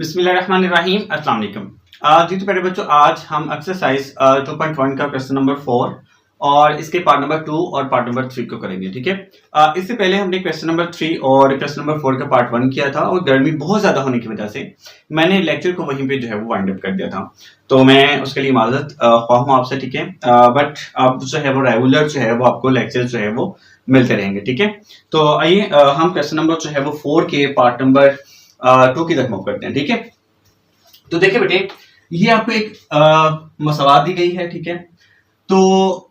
बिस्मिल्लाहिर्रहमानिर्रहीम अस्सलाम वालेकुम। जी तो प्यारे बच्चों, आज हम एक्सरसाइज 2.1 का क्वेश्चन नंबर 4 और इसके पार्ट नंबर 2 और पार्ट नंबर 3 को करेंगे। ठीक है, इससे पहले हमने क्वेश्चन नंबर 3 और क्वेश्चन नंबर 4 का पार्ट 1 किया था और गर्मी बहुत ज्यादा होने की वजह से मैंने लेक्चर को वहीं पे जो है वो वाइंड अप कर दिया था, तो मैं उसके लिए इजाजत ख्वाह हूँ आपसे। ठीक है, बट अब जो है वो रेगुलर जो है वो आपको लेक्चर जो है वो मिलते रहेंगे। ठीक है, तो आइए हम क्वेश्चन नंबर जो है वो 4 के पार्ट नंबर 2 की तरफ मूव करते हैं। ठीक है, तो देखिए बेटे, ये आपको एक मसवाद दी गई है। ठीक है, तो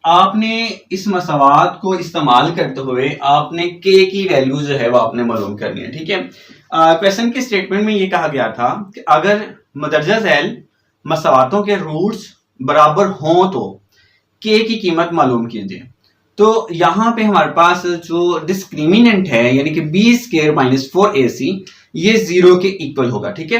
आपने इस मसवाद को इस्तेमाल करते हुए आपने के की वैल्यू जो है वो आपने मालूम करनी है। ठीक है, क्वेश्चन के स्टेटमेंट में ये कहा गया था कि अगर मदरजा झैल मसवातों के रूट्स बराबर हों तो के की कीमत मालूम कीजिए। तो यहाँ पे हमारे पास जो डिस्क्रिमिनेंट है यानी कि बी स्क्वायर माइनस 4ac ये 0 के इक्वल होगा। ठीक है,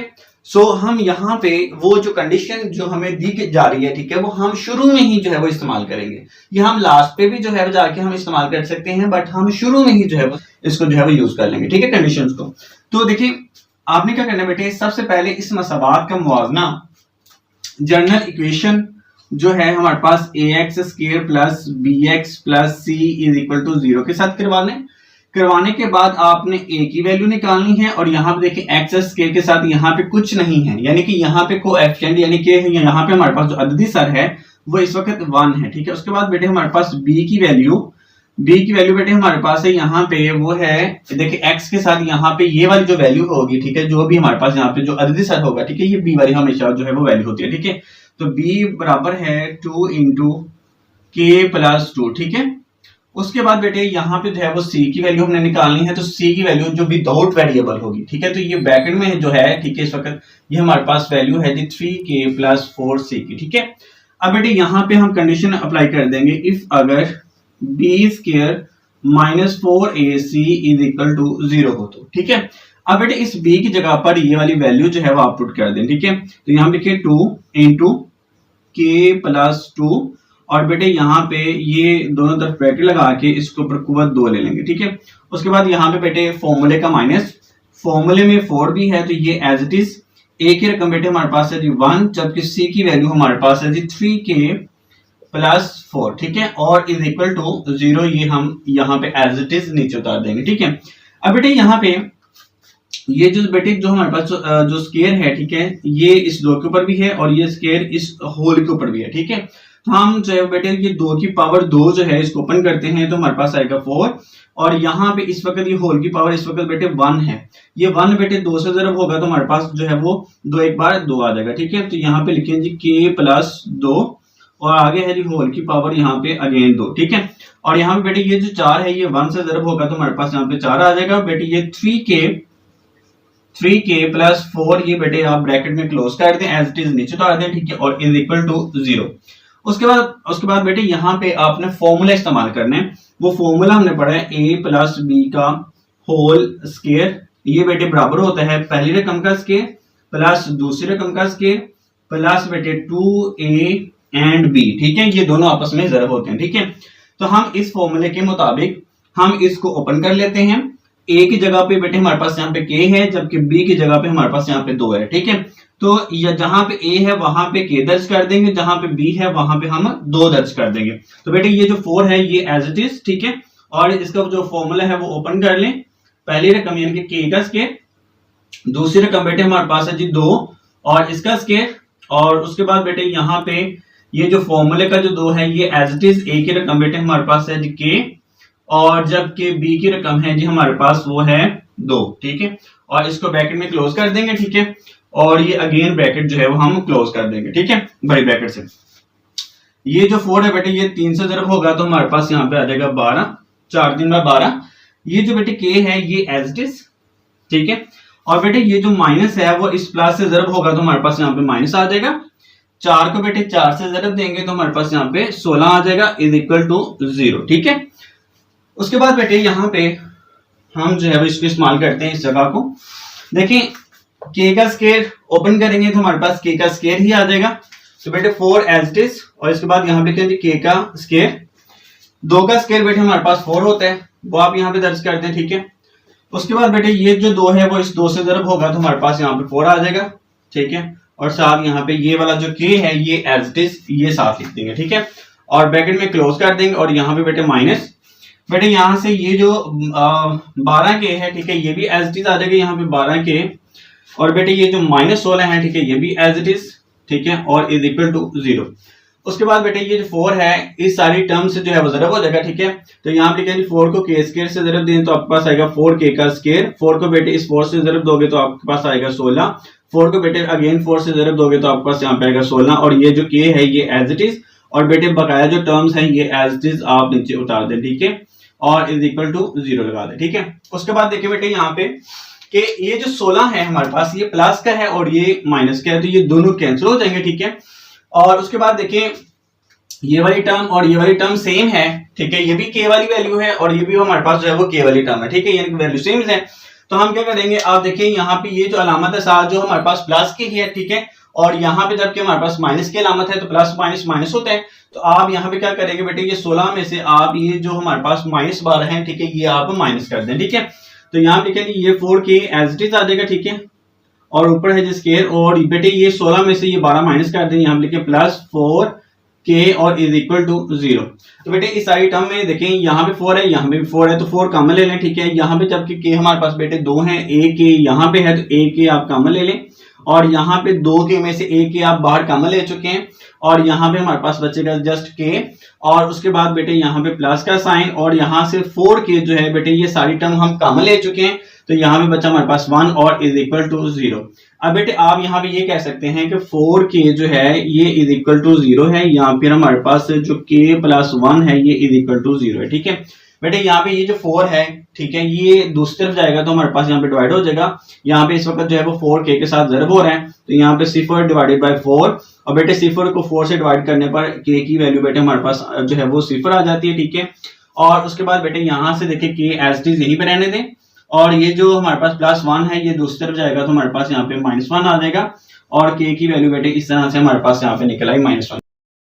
सो हम यहाँ पे वो जो कंडीशन जो हमें दी जा रही है, ठीक है, वो हम शुरू में ही जो है वो इस्तेमाल करेंगे। ये हम लास्ट पे भी जो है जाके हम इस्तेमाल कर सकते हैं, बट हम शुरू में ही जो है वो इसको जो है वो यूज कर लेंगे। ठीक है, कंडीशंस को। तो देखिए, आपने क्या करना बेटे, सबसे पहले इस मसवात का मुआवजना जनरल इक्वेशन जो है हमारे पास ax square plus bx plus c is equal to 0 के साथ करवाने के बाद आपने a की वैल्यू निकालनी है और यहाँ पे देखिए x स्क्वायर के साथ यहाँ पे कुछ नहीं है, यानी कि यहाँ पे कोएफिशिएंट यानी कि यहाँ पे हमारे पास जो अददी सर है वो इस वक्त 1 है। ठीक है, उसके बाद बेटे हमारे पास b की वैल्यू बेटे हमारे पास है यहाँ पे वो है, देखिए x के साथ यहाँ पे ये वाली जो वैल्यू होगी, ठीक है, जो भी हमारे पास यहाँ पे जो अददी सर होगा, ठीक है, ये b वाली हमेशा जो है वो वैल्यू होती है। ठीक है, तो b बराबर है 2 इंटू के प्लस 2। ठीक है, उसके बाद बेटे यहाँ पे जो है वो c की वैल्यू हमने निकालनी है, तो c की वैल्यू जो विदाउट वेरिएबल होगी। ठीक है, तो ये ब्रैकेट में जो है, ठीक है, इस वक्त ये हमारे पास वैल्यू है जी 3k प्लस 4c की। ठीक है, अब बेटे यहाँ पे हम कंडीशन अप्लाई कर देंगे, इफ अगर b square minus 4ac is equal to 0 हो तो। ठीक है, अब बेटे इस b की जगह पर ये वाली वैल्यू जो है वो आप पुट कर दें। ठीक है, तो यहाँ लिखिए 2 इंटू के प्लस 2 और बेटे यहाँ पे ये दोनों तरफ ब्रैकेट लगा के इसके ऊपर कुवत 2 ले लेंगे। ठीक है, उसके बाद यहाँ पे बेटे फॉर्मूले का माइनस, फॉर्मूले में 4 भी है तो ये एज इट इज, a की रकम बेटे हमारे पास है जी 1, जबकि c की वैल्यू हमारे पास है जी 3k प्लस 4। ठीक है, और इज इक्वल टू 0, ये हम यहाँ पे एज इट इज नीचे उतार देंगे। ठीक है, अब बेटे यहाँ पे ये जो बेटे जो हमारे पास जो स्क्वायर है, ठीक है, ये इस 2 के ऊपर भी है और ये स्क्वायर इस होल के ऊपर भी है। ठीक है, तो हम जो है बेटे ये 2 की पावर 2 जो है इसको ओपन करते हैं तो हमारे पास आएगा 4 और यहाँ पे इस वक्त ये होल की पावर इस वक्त बेटे 1 है, ये 1 बेटे 2 से जरब होगा तो हमारे पास जो है वो 2 एक बार 2 आ जाएगा। ठीक है, तो यहाँ पे लिखें जी k प्लस 2 और आगे है जी होल की पावर यहाँ पे अगेन 2। ठीक है, और यहाँ पे बेटे ये जो 4 है ये 1 से जरब होगा तो हमारे पास यहाँ पे 4 आ जाएगा। बेटे ये 3k प्लस 4 ये बेटे आप ब्रैकेट में क्लोज कर दें, एज इट इज नीचे उतार दें। ठीक है, और इज इक्वल टू 0। उसके बाद बेटे यहाँ पे आपने फॉर्मूला इस्तेमाल करना है, वो फॉर्मूला हमने पढ़ा है a प्लस b का होल स्क्वायर, ये बेटे बराबर होता है पहली रकम का स्क्वायर प्लस दूसरी रकम का स्क्वायर प्लस बेटे 2a एंड b। ठीक है, ये दोनों आपस में जरब होते हैं। ठीक है, तो हम इस फॉर्मूले के मुताबिक हम इसको ओपन कर लेते हैं। a की जगह पे बेटे हमारे पास यहाँ पे k है, जबकि b की जगह पे हमारे पास यहाँ पे 2 है। ठीक है, तो जहां पे a है वहां पे k दर्ज कर देंगे, जहां पे b है वहां पे हम 2 दर्ज कर देंगे। तो बेटे ये जो 4 है ये एज इट इज, ठीक है, और इसका जो फॉर्मूला है वो ओपन कर लें। पहली रकम यानी कि k का स्क्वायर, दूसरी रकम बेटे हमारे पास है जी 2 और इसका स्क्वायर, और उसके बाद बेटे यहाँ पे ये जो फॉर्मूले का जो 2 है ये एज इट इज, a की रकम बेटे हमारे पास है जी k और जबकि b की रकम है जी हमारे पास वो है 2। ठीक है, और इसको ब्रैकेट में क्लोज कर देंगे। ठीक है, और ये अगेन ब्रैकेट जो है वो हम क्लोज कर देंगे। ठीक है, बड़ी ब्रैकेट से ये जो 4 है बेटे ये 3 से जरब होगा तो हमारे पास यहाँ पे आ जाएगा 12, 4 3 12। ये जो बेटे k है ये एज इट इज, ठीक है, और बेटे ये जो माइनस है वो इस प्लस से जरब होगा तो हमारे पास यहाँ पे माइनस आ जाएगा। 4 को बेटे 4 से जरब देंगे तो हमारे पास यहाँ पे 16 आ जाएगा, इज इक्वल टू 0। ठीक है, उसके बाद बेटे यहाँ पे हम जो है वो इसको इस्तेमाल करते हैं इस जगह को। देखें k का स्क्वायर ओपन करेंगे तो हमारे पास k का स्क्वायर ही आ जाएगा, तो बेटे 4 एज इट इज, और इसके बाद यहाँ पे कहेंगे k का स्क्वायर, 2 का स्क्वायर बेटे हमारे पास 4 होता है, वो आप यहाँ पे दर्ज करते हैं। ठीक है, उसके बाद बेटे ये जो 2 है वो इस 2 से ज़रब होगा तो हमारे पास यहाँ पे 4 आ जाएगा, ठीक है। और साथ यहाँ पे ये वाला जो k है ये एज इट इज ये साथ लिख देंगे, ठीक है। और ब्रैकेट में क्लोज कर देंगे और यहाँ पे बेटे माइनस, बेटे यहाँ से ये जो 12k है, ठीक है, ये भी एज इट इज आ जाएगा यहाँ पे 12k। और बेटे ये जो -16 है, ठीक है, ये भी एज इट इज, ठीक है, और इज इक्वल टू 0। उसके बाद बेटे ये जो 4 है इस सारी टर्म से जो है वो ज़रब हो जाएगा, ठीक है। तो यहाँ पे लिखेंगे 4 को k स्क्वायर से ज़रब दें तो आपके पास आएगा 4k का स्क्वायर। 4 को बेटे इस 4 से ज़रब दोगे तो आपके पास आएगा 16। 4 को बेटे अगेन 4 से ज़रब दोगे तो आपके पास यहाँ पे आएगा 16। और ये जो k है ये एज इट इज, और बेटे बकाया जो टर्म्स हैं ये एज इट इज आप नीचे उतार दें, ठीक है, और इज इक्वल टू 0 लगा दें, ठीक है। उसके बाद देखिए बेटे यहाँ पे कि ये जो 16 है हमारे पास ये प्लस का है और ये माइनस का है, तो ये दोनों कैंसिल हो जाएंगे, ठीक है। और उसके बाद देखिए ये वाली टर्म और ये वाली टर्म सेम है, ठीक है, ये भी k वाली वैल्यू है और ये भी हमारे पास जो है वो k वाली टर्म है, ठीक है, यानी कि वैल्यू सेम है। तो हम क्या करेंगे, आप देखिए यहाँ पे ये जो अलामत है साथ जो हमारे पास प्लस की है, ठीक है, और यहाँ पे जबकि हमारे पास माइनस की अलामत है तो प्लस माइनस माइनस होता है। तो आप यहाँ पे क्या करेंगे बेटे, ये 16 में से आप ये जो हमारे पास -12 है, ठीक है, ये आप माइनस कर दें, ठीक है। तो यहाँ पे लिखेंगे ये 4k एज इट इज आ जाएगा, ठीक है, और ऊपर है जो स्क्वायर, और बेटे ये 16 में से ये 12 माइनस कर दें, यहाँ पे लिखे +4k और इज इक्वल टू 0। तो बेटे इस सारी टर्म में देखें यहाँ पे 4 है, यहाँ पे भी 4 है, तो 4 कॉमन ले लें, ठीक है। यहाँ पे जबकि k हमारे पास बेटे 2 है, एक k यहाँ पे है तो एक k आप कॉमन ले लें, और यहाँ पे 2k में से एक k आप बाहर कॉमन ले चुके हैं, और यहाँ पे हमारे पास बचेगा जस्ट k। और उसके बाद बेटे यहाँ पे प्लस का साइन, और यहाँ से 4k जो है बेटे ये सारी टर्म हम कॉमन ले चुके हैं, तो यहाँ पे बचा हमारे पास 1 और इज इक्वल टू 0। अब बेटे आप यहाँ पे ये कह सकते हैं कि 4k जो है ये इज इक्वल टू 0 है, या फिर हमारे पास जो k + 1 है ये इज इक्वल टू 0 है, ठीक है। बेटे यहाँ पे ये जो 4 है, ठीक है, ये दूसरी तरफ जाएगा तो हमारे पास यहाँ पे डिवाइड हो जाएगा। यहाँ पे इस वक्त जो है वो 4k के साथ ज़रब हो रहा है, तो यहाँ पे 0 डिवाइडेड बाय 4, और बेटे 0 को 4 से डिवाइड करने पर k की वैल्यू बेटे हमारे पास जो है वो 0 आ जाती है, ठीक है। और उसके बाद बेटे यहाँ से देखिए k एज इट इज यहीं पे रहने दें, और ये जो हमारे पास +1 है ये दूसरी तरफ जाएगा तो हमारे पास यहाँ पे -1 आ जाएगा, और k की वैल्यू बेटे इस तरह से हमारे पास यहाँ पे निकल आई -1।